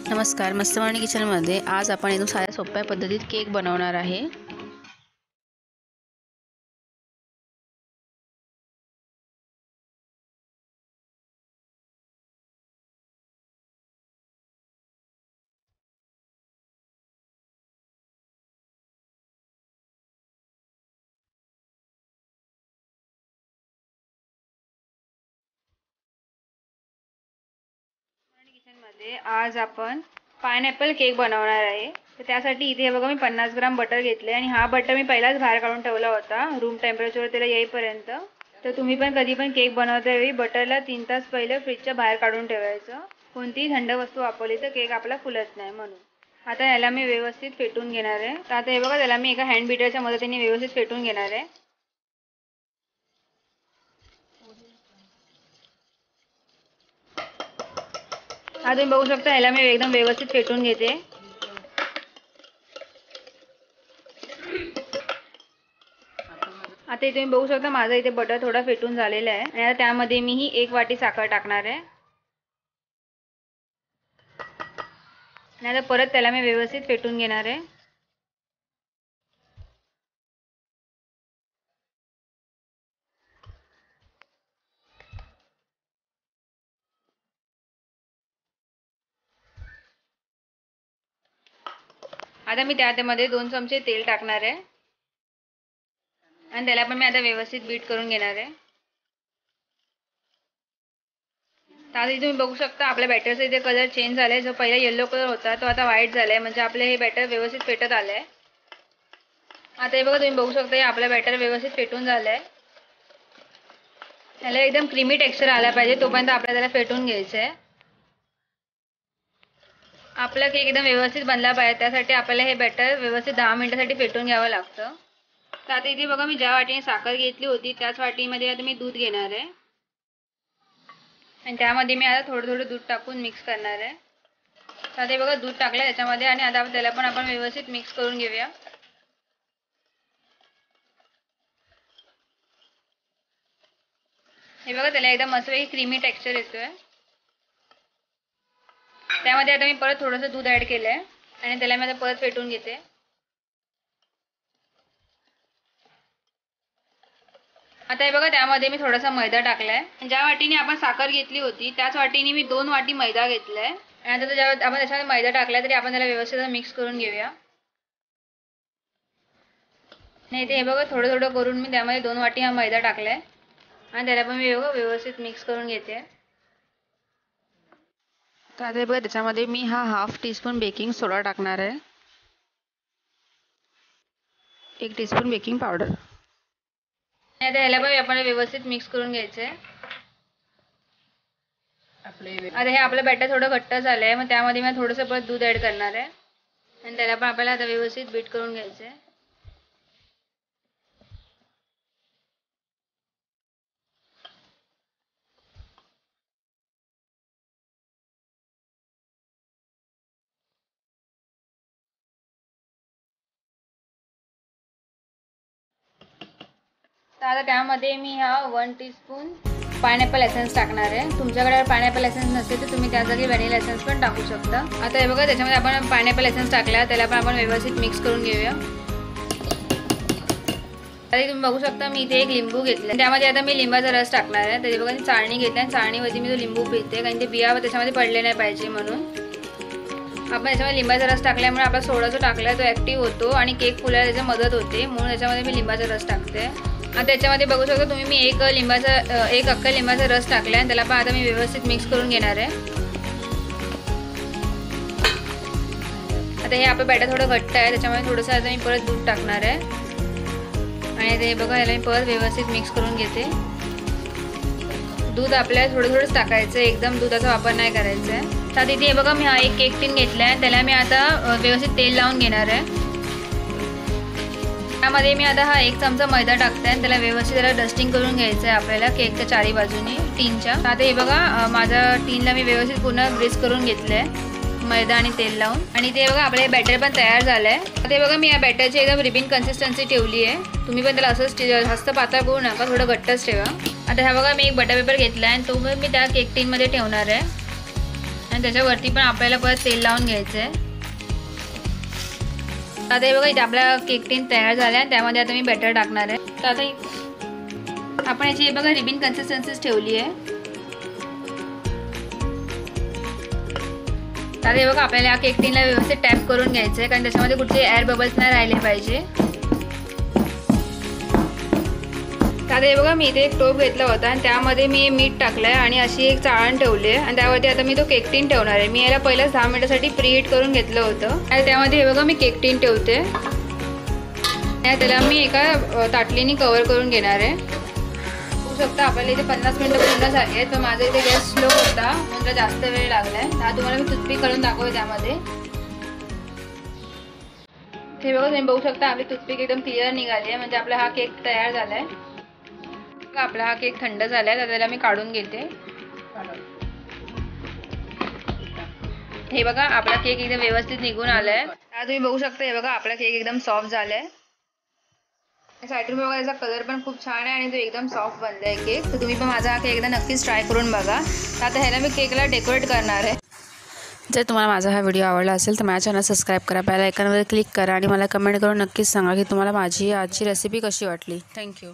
नमस्कार, मस्तवाणी किचनमध्ये आज आपण एकदम साध्या सोप्या पद्धतीत केक बनवणार आहे। किचनमध्ये आज आपण पाइनएप्पल केक बनवणार आहे। तर त्यासाठी इथे बघा मी 50 ग्राम बटर घेतले आणि हा बटर मी पहिलाच बाहेर काढून ठेवला होता रूम टेम्परेचरवर त्याला येईपर्यंत। तर तुम्ही पण कधी पण केक बनवता वेळी बटरला 3 तास पहिले फ्रीजच्या बाहेर काढून ठेवायचं। कोणतीही थंड वस्तू वापरली तर केक आपला फुलत नाही म्हणून। आता याला मी व्यवस्थित फेटून घेणार आहे। तर आता हे बघा त्याला मी एका हँड बीटरच्या मदतीने व्यवस्थित फेटून घेणार आहे। आता तुम्ही बघू शकता याला मी एकदम व्यवस्थित फेटून घेते। आता इथे तुम्ही बघू शकता माझा इथे बटर थोडा फेटून झालेला आहे आणि आता त्यामध्ये मी ही 1 वाटी साखर टाकणार आहे आणि आता परत त्याला मी व्यवस्थित फेटून घेणार आहे। आता मी त्यामध्ये 2 चमचे तेल टाकणार आहे आणि त्याला पण मी आता व्यवस्थित बीट करून घेणार आहे। आता इथे तुम्ही बघू शकता आपल्या बॅटरचा इथे कलर चेंज झालाय। जो पहिला येलो कलर होता तो आता व्हाईट झालाय, म्हणजे आपले हे बॅटर व्यवस्थित फेटत आलंय। आता हे बघा तुम्ही बघू शकता हे आपलं बॅटर व्यवस्थित फेटून झालंय। याला एकदम क्रीमी टेक्स्चर आला पाहिजे तोपर्यंत आपल्याला त्याला फेटून घ्यायचं आहे। आपला केक एकदम व्यवस्थित बनला पाहिजे त्यासाठी आपल्याला हे बॅटर व्यवस्थित 10 मिनिटांसाठी फेटून घ्यावं लागतं। तर आता इथे बघा मी ज्या वाटीने साखर घेतली होती त्याच वाटीमध्ये आता मी दूध घेणार आहे आणि त्यामध्ये मी आता थोडं थोडं दूध टाकून मिक्स करणार आहे। तर आता बघा दूध टाकलं त्याच्यामध्ये आणि आता त्याला पण आपण व्यवस्थित मिक्स करून घेऊया। हे बघा त्याला एकदम मस्तपैकी क्रीमी टेक्स्चर येतोय। त्यामध्ये आता मी परत थोडंसं दूध ॲड केलंय आणि त्याला मी आता परत फेटून घेते। आता हे बघा त्यामध्ये मी थोडासा मैदा टाकलाय। ज्या वाटीने आपण साखर घेतली होती त्याच वाटीने मी 2 वाटी मैदा घेतलाय आणि आता जेव्हा आपण त्याच्यामध्ये मैदा टाकलाय तरी आपण त्याला व्यवस्थित मिक्स करून घेऊया। नाही ते हे बघा थोडं थोडं करून मी त्यामध्ये 2 वाटी हा मैदा टाकलाय आणि त्याला पण मी व्यवस्थित मिक्स करून घेते। तर आता बघा त्याच्यामध्ये मी हा हाफ टीस्पून बेकिंग सोडा टाकणार आहे, 1 टीस्पून बेकिंग पावडर। आता ह्याला पण आपण व्यवस्थित मिक्स करून घ्यायचंय। आता हे आपलं बॅटर थोडं घट्ट झालंय, मग त्यामध्ये मी थोडंसं परत दूध ॲड करणार आहे आणि त्याला पण आपल्याला आता व्यवस्थित बीट करून घ्यायचंय। तर आता त्यामध्ये मी हा 1 टीस्पून पाइनएप्पल एसेन्स टाकणार आहे। तुमच्याकडे पाइनएप्पल एसेन्स नसेल तर तुम्ही त्या जागी व्हॅनिला एसेन्स पण टाकू शकता। आता हे बघा त्याच्यामध्ये आपण पाइनएप्पल एसेन्स टाकला त्याला पण आपण व्यवस्थित मिक्स करून घेऊया। आता तुम्ही बघू शकता मी इथे 1 लिंबू घेतला, त्यामध्ये आता मी लिंबाचा रस टाकणार आहे। तर बघा मी चाळणी घेतली आणि चाळणीमध्ये मी तो लिंबू पिळते कारण ते बिया त्याच्यामध्ये पडले नाही पाहिजे म्हणून। आपण याच्यामध्ये लिंबाचा रस टाकल्यामुळे आपला सोडा जो टाकलाय तो ॲक्टिव्ह होतो आणि केक फुलायला त्याची मदत होते, म्हणून याच्यामध्ये मी लिंबाचा रस टाकते। आता त्याच्यामध्ये बघू शकता तुम्ही मी एक अख्खा लिंबाचा रस टाकलाय आणि त्याला पण आता मी व्यवस्थित मिक्स करून घेणार आहे। आता हे आपलं बॅटर थोडं घट्ट आहे त्याच्यामुळे थोडंसं आता मी परत दूध टाकणार आहे आणि ते बघा याला मी परत व्यवस्थित मिक्स करून घेते। दूध आपल्याला थोडं थोडंच टाकायचं आहे, एकदम दुधाचा वापर नाही करायचा आहे। तर इथे हे बघा मी हा 1 केक टीन घेतला आहे त्याला मी आता व्यवस्थित तेल लावून घेणार आहे। त्यामध्ये मी आता हा 1 चमचा मैदा टाकते आणि त्याला व्यवस्थित त्याला डस्टिंग करून घ्यायचं आहे आपल्याला केकच्या चारी बाजूनी टीनच्या। आता हे बघा माझ्या टीनला मी व्यवस्थित पूर्ण ग्रीस करून घेतलं आहे मैदा आणि तेल लावून आणि ते बघा आपलं बॅटर पण तयार झालं आहे। आता हे बघा मी या बॅटरची एकदम रिबिन कन्सिस्टन्सी ठेवली आहे, तुम्ही पण त्याला असंच जास्त पातळ करू नका, थोडं घट्टच ठेवा। आता हा बघा मी 1 बटर पेपर घेतला आहे आणि तो मी त्या केक टीनमध्ये ठेवणार आहे आणि त्याच्यावरती पण आपल्याला परत तेल लावून घ्यायचं आहे. आता हे बघा इथे आपला केक टीन तयार झाला आहे. त्यामध्ये आता मी बॅटर टाकणार आहे. तर आता आपण याची हे बघा रिबिन कन्सिस्टन्सीच ठेवली आहे. आता हे बघा आपल्याला या केक टीनला व्यवस्थित टॅप करून घ्यायचं आहे, कारण त्याच्यामध्ये कुठले एअर बबल्स नाही राहिले पाहिजे. आता हे बघा मी इथे एक टोप घेतला होता आणि त्यामध्ये मी मीठ टाकलं आहे आणि अशी एक चाळण ठेवली आहे आणि त्यावरती आता मी तो केक टीन ठेवणार आहे. मी याला पहिल्याच 10 मिनिटासाठी प्रीहीट करून घेतलं होतं आणि त्यामध्ये हे बघा मी केक टीन ठेवते. त्याला मी एका ताटलीने कव्हर करून घेणार आहे. बघू शकता आपल्याला इथे 50 मिनिटं पूर्ण झाली आहेत. तर माझा इथे गॅस स्लो होता म्हणून जास्त वेळ लागला आहे. आता तुम्हाला मी टूथपिक करून दाखवते त्यामध्ये. हे बघा तुम्ही बघू शकता आपली टूथपिक एकदम क्लिअर निघाली आहे, म्हणजे आपला हा केक तयार झाला आहे. आपला हा केक थंड झाला आहे तर त्याला मी काढून घेते. हे बघा आपला केक एकदम व्यवस्थित निघून आलाय. आता तुम्ही बघू शकता हे बघा आपला केक एकदम सॉफ्ट झालाय. साईडून बघा याचा कलर पण खूप छान आहे आणि तो एकदम सॉफ्ट बनलाय केक. तर तुम्ही पण माझा हा केक एकदा नक्कीच ट्राय करून बघा. आता ह्याला मी केकला डेकोरेट करणार आहे. जर तुम्हाला माझा हा व्हिडिओ आवडला असेल तर माझ्या चॅनल सबस्क्राईब करा, बेल आयकॉनवर क्लिक करा आणि मला कमेंट करून नक्कीच सांगा की तुम्हाला माझी आजची रेसिपी कशी वाटली. थँक्यू.